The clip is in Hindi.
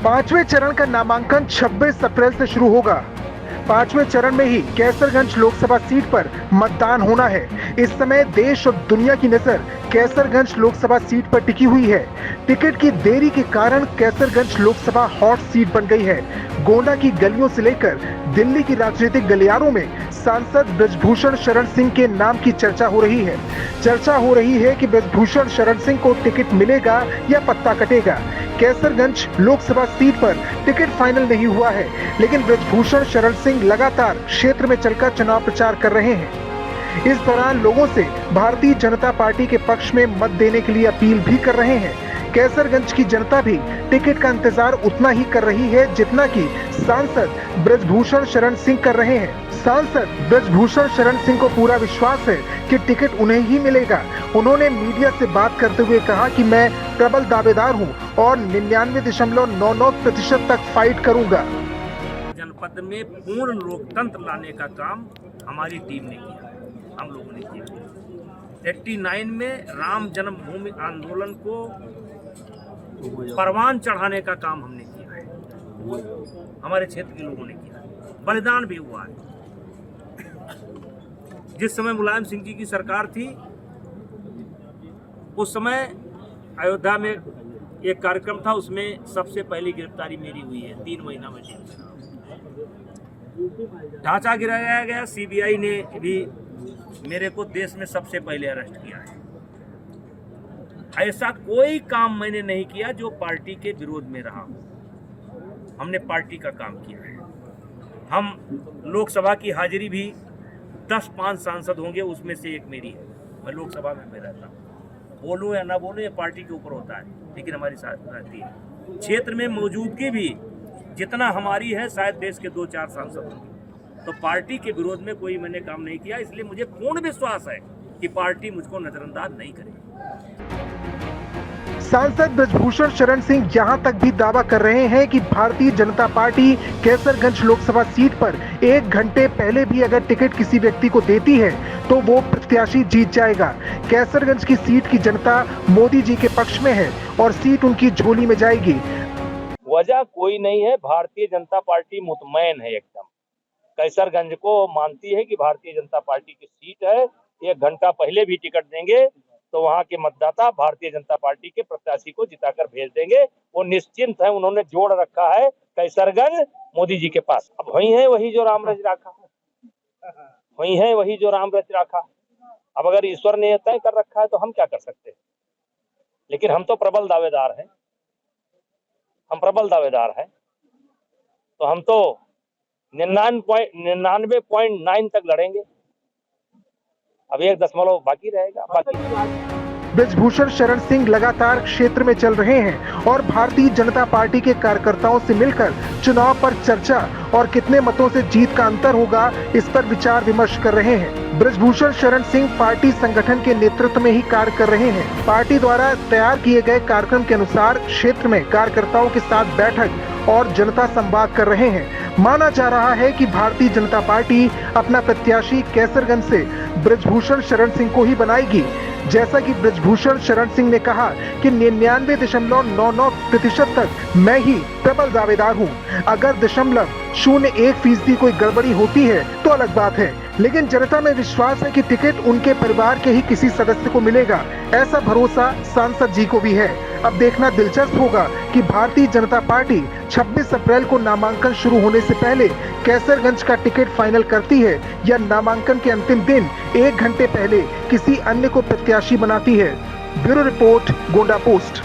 पांचवें चरण का नामांकन 26 अप्रैल से शुरू होगा। पांचवें चरण में ही कैसरगंज लोकसभा सीट पर मतदान होना है। इस समय देश और दुनिया की नजर कैसरगंज लोकसभा सीट पर टिकी हुई है। टिकट की देरी के कारण कैसरगंज लोकसभा हॉट सीट बन गई है। गोंडा की गलियों से लेकर दिल्ली की राजनीतिक गलियारों में सांसद बृजभूषण शरण सिंह के नाम की चर्चा हो रही है। चर्चा हो रही है कि बृजभूषण शरण सिंह को टिकट मिलेगा या पत्ता कटेगा। कैसरगंज लोकसभा सीट पर टिकट फाइनल नहीं हुआ है, लेकिन बृजभूषण शरण सिंह लगातार क्षेत्र में चलकर चुनाव प्रचार कर रहे हैं। इस दौरान लोगों से भारतीय जनता पार्टी के पक्ष में मत देने के लिए अपील भी कर रहे हैं। कैसरगंज की जनता भी टिकट का इंतजार उतना ही कर रही है जितना कि सांसद बृजभूषण शरण सिंह कर रहे हैं। सांसद बृजभूषण शरण सिंह को पूरा विश्वास है कि टिकट उन्हें ही मिलेगा। उन्होंने मीडिया से बात करते हुए कहा कि मैं प्रबल दावेदार हूं और 99.99% तक फाइट करूंगा। जनपद में पूर्ण लोकतंत्र लाने का काम हमारी टीम ने किया, हम लोगों ने किया। 89 में राम जन्मभूमि आंदोलन को परवान चढ़ाने का काम हमने किया है, हमारे क्षेत्र के लोगों ने किया, बलिदान भी हुआ है। जिस समय मुलायम सिंह जी की सरकार थी, उस समय अयोध्या में एक कार्यक्रम था, उसमें सबसे पहली गिरफ्तारी मेरी हुई है। 3 महीना में ढांचा गिराया गया। सीबीआई ने भी मेरे को देश में सबसे पहले अरेस्ट किया है। ऐसा कोई काम मैंने नहीं किया जो पार्टी के विरोध में रहा हो। हमने पार्टी का काम किया है। हम लोकसभा की हाजिरी भी 10-5 सांसद होंगे, उसमें से एक मेरी है। मैं लोकसभा में रहता हूँ, बोलूँ या ना बोलूँ ये पार्टी के ऊपर होता है, लेकिन हमारी साथ रहती है। क्षेत्र में मौजूदगी भी जितना हमारी है, शायद देश के 2-4 सांसद होंगे। तो पार्टी के विरोध में कोई मैंने काम नहीं किया, इसलिए मुझे पूर्ण विश्वास है कि पार्टी मुझको नजरअंदाज नहीं करेगी। सांसद बृजभूषण शरण सिंह यहां तक भी दावा कर रहे हैं कि भारतीय जनता पार्टी कैसरगंज लोकसभा सीट पर 1 घंटे पहले भी अगर टिकट किसी व्यक्ति को देती है तो वो प्रत्याशी जीत जाएगा। कैसरगंज की सीट की जनता मोदी जी के पक्ष में है और सीट उनकी झोली में जाएगी। वजह कोई नहीं है, भारतीय जनता पार्टी मुतमैन है एकदम। कैसरगंज को मानती है कि भारतीय जनता पार्टी की सीट है। 1 घंटा पहले भी टिकट देंगे तो वहां के मतदाता भारतीय जनता पार्टी के प्रत्याशी को जिताकर भेज देंगे। वो निश्चिंत है, उन्होंने जोड़ रखा है कैसरगंज मोदी जी के पास। अब वही है वही जो राम रच राखा, वही है वही जो राम रच राखा। अब अगर ईश्वर ने तय कर रखा है तो हम क्या कर सकते हैं। लेकिन हम तो प्रबल दावेदार हैं, हम प्रबल दावेदार हैं। तो हम तो 99.9 तक लड़ेंगे। अब 1 दशमलव बाकी रहेगा। बृजभूषण शरण सिंह लगातार क्षेत्र में चल रहे हैं और भारतीय जनता पार्टी के कार्यकर्ताओं से मिलकर चुनाव पर चर्चा और कितने मतों से जीत का अंतर होगा, इस पर विचार विमर्श कर रहे हैं। बृजभूषण शरण सिंह पार्टी संगठन के नेतृत्व में ही कार्य कर रहे हैं। पार्टी द्वारा तैयार किए गए कार्यक्रम के अनुसार क्षेत्र में कार्यकर्ताओं के साथ बैठक और जनता संवाद कर रहे हैं। माना जा रहा है कि भारतीय जनता पार्टी अपना प्रत्याशी कैसरगंज से बृजभूषण शरण सिंह को ही बनाएगी। जैसा कि बृजभूषण शरण सिंह ने कहा कि 99.99% तक मैं ही प्रबल दावेदार हूं। अगर 0.01% कोई गड़बड़ी होती है तो अलग बात है, लेकिन जनता में विश्वास है कि टिकट उनके परिवार के ही किसी सदस्य को मिलेगा। ऐसा भरोसा सांसद जी को भी है। अब देखना दिलचस्प होगा कि भारतीय जनता पार्टी 26 अप्रैल को नामांकन शुरू होने से पहले कैसरगंज का टिकट फाइनल करती है या नामांकन के अंतिम दिन 1 घंटे पहले किसी अन्य को प्रत्याशी बनाती है। Bureau report, Gonda post.